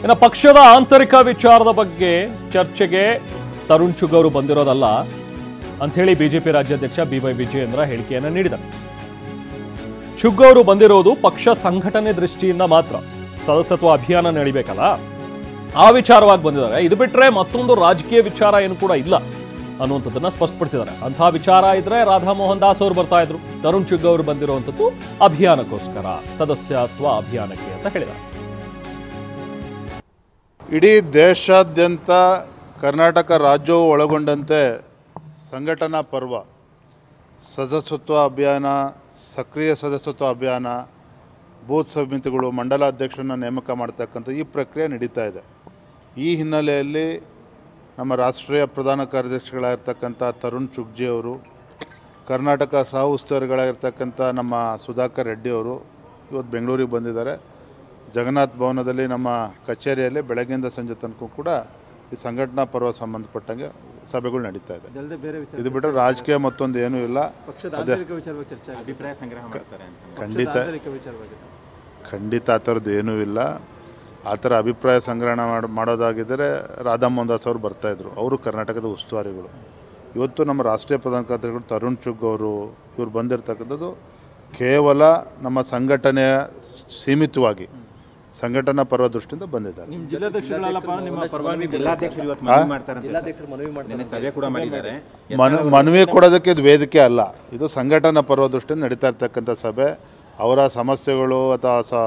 ಇನ್ನು ಪಕ್ಷದ ಆಂತರಿಕ ವಿಚಾರದ ಬಗ್ಗೆ ಚರ್ಚೆಗೆ ತರುಣ್ ಚುಗ್ ಅವರು ಬಂದಿರೋದಲ್ಲ ಅಂಥೇಳಿ ಬಿಜೆಪಿ ರಾಜ್ಯಾಧ್ಯಕ್ಷ ಬಿವೈ ವಿಜಯೇಂದ್ರ ಹೇಳಿಕೆಯನ್ನು ನೀಡಿದರು. ಚುಗ್ ಅವರು ಬಂದಿರೋದು ಪಕ್ಷ ಸಂಘಟನೆ ದೃಷ್ಟಿಯಿಂದ ಮಾತ್ರ. ಸದಸ್ಯತ್ವ ಅಭಿಯಾನ ನಡೀಬೇಕಲ್ಲ, ಆ ವಿಚಾರವಾಗಿ ಬಂದಿದ್ದಾರೆ. ಇದು ಬಿಟ್ಟರೆ ಮತ್ತೊಂದು ರಾಜಕೀಯ ವಿಚಾರ ಏನು ಕೂಡ ಇಲ್ಲ ಅನ್ನುವಂಥದ್ದನ್ನ ಸ್ಪಷ್ಟಪಡಿಸಿದ್ದಾರೆ. ಅಂತಹ ವಿಚಾರ ಇದ್ರೆ ರಾಧಾ ಮೋಹನ್ ದಾಸ್ ಅವರು ಬರ್ತಾ ಇದ್ರು. ತರುಣ್ ಚುಗ್ ಅವರು ಬಂದಿರುವಂಥದ್ದು ಅಭಿಯಾನಕ್ಕೋಸ್ಕರ, ಸದಸ್ಯತ್ವ ಅಭಿಯಾನಕ್ಕೆ ಅಂತ ಹೇಳಿದ್ದಾರೆ. ಇಡೀ ದೇಶಾದ್ಯಂತ ಕರ್ನಾಟಕ ರಾಜ್ಯವು ಒಳಗೊಂಡಂತೆ ಸಂಘಟನಾ ಪರ್ವ, ಸದಸ್ಯತ್ವ ಅಭಿಯಾನ, ಸಕ್ರಿಯ ಸದಸ್ಯತ್ವ ಅಭಿಯಾನ, ಬೂತ್ ಸಮಿತಿಗಳು, ಮಂಡಲಾಧ್ಯಕ್ಷರನ್ನ ನೇಮಕ ಮಾಡ್ತಕ್ಕಂಥ ಈ ಪ್ರಕ್ರಿಯೆ ನಡೀತಾ ಇದೆ. ಈ ಹಿನ್ನೆಲೆಯಲ್ಲಿ ನಮ್ಮ ರಾಷ್ಟ್ರೀಯ ಪ್ರಧಾನ ಕಾರ್ಯದರ್ಶಿಗಳಾಗಿರ್ತಕ್ಕಂಥ ತರುಣ್ ಚುಗ್ಜಿ ಅವರು, ಕರ್ನಾಟಕ ಸಹ ಉಸ್ತುವಾರಿಗಳಾಗಿರ್ತಕ್ಕಂಥ ನಮ್ಮ ಸುಧಾಕರ್ ರೆಡ್ಡಿ ಅವರು ಇವತ್ತು ಬೆಂಗಳೂರಿಗೆ ಬಂದಿದ್ದಾರೆ. ಜಗನ್ನಾಥ್ ಭವನದಲ್ಲಿ ನಮ್ಮ ಕಚೇರಿಯಲ್ಲಿ ಬೆಳಗ್ಗೆಯಿಂದ ಸಂಜೆ ತನಕ ಕೂಡ ಈ ಸಂಘಟನಾ ಪರ್ವ ಸಂಬಂಧಪಟ್ಟಂಗೆ ಸಭೆಗಳು ನಡೀತಾ ಇದೆ. ಇದು ಬಿಟ್ಟರೆ ರಾಜಕೀಯ ಮತ್ತೊಂದು ಏನೂ ಇಲ್ಲ. ಖಂಡಿತ ಆ ಥರದ್ದು ಏನೂ ಇಲ್ಲ. ಆ ಥರ ಅಭಿಪ್ರಾಯ ಸಂಗ್ರಹಣೆ ಮಾಡೋದಾಗಿದ್ದರೆ ರಾಧಾ ಮೋಹನ್ ದಾಸ್ ಅವರು ಬರ್ತಾಯಿದ್ರು. ಅವರು ಕರ್ನಾಟಕದ ಉಸ್ತುವಾರಿಗಳು. ಇವತ್ತು ನಮ್ಮ ರಾಷ್ಟ್ರೀಯ ಪ್ರಧಾನ ಕಾರ್ಯದರ್ಶಿಗಳು ತರುಣ್ ಚುಗ್ ಅವರು ಇವರು ಬಂದಿರತಕ್ಕಂಥದ್ದು ಕೇವಲ ನಮ್ಮ ಸಂಘಟನೆಯ ಸೀಮಿತವಾಗಿ ಸಂಘಟನಾ ಪರ್ವ ದೃಷ್ಟಿಯಿಂದ ಬಂದಿದ್ದಾರೆ. ಮನವಿ ಕೊಡೋದಕ್ಕೆ ಇದು ವೇದಿಕೆ ಅಲ್ಲ. ಇದು ಸಂಘಟನಾ ಪರ್ವ ದೃಷ್ಟಿಯಿಂದ ನಡೀತಾ ಇರ್ತಕ್ಕಂಥ ಸಭೆ. ಅವರ ಸಮಸ್ಯೆಗಳು ಅಥವಾ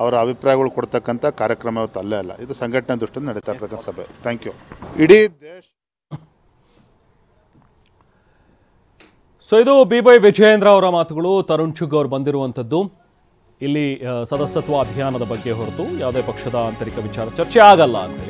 ಅವರ ಅಭಿಪ್ರಾಯಗಳು ಕೊಡ್ತಕ್ಕಂಥ ಕಾರ್ಯಕ್ರಮ ಇವತ್ತು ಅಲ್ಲೇ ಅಲ್ಲ. ಇದು ಸಂಘಟನೆ ದೃಷ್ಟಿಯಿಂದ ನಡೀತಾ ಇರ್ತಕ್ಕಂಥ ಸಭೆ. Thank you. ಇಡೀ ದೇಶ. ಸೊ ಇದು ಬಿವೈ ವಿಜಯೇಂದ್ರ ಅವರ ಮಾತುಗಳು. ತರುಣ್ ಚುಗ್ ಅವರು ಬಂದಿರುವಂಥದ್ದು ಇಲ್ಲಿ ಸದಸ್ಯತ್ವ ಅಭಿಯಾನದ ಬಗ್ಗೆ ಹೊರತು ಯಾವುದೇ ಪಕ್ಷದ ಆಂತರಿಕ ವಿಚಾರ ಚರ್ಚೆ ಆಗಲ್ಲ ಅಂತ.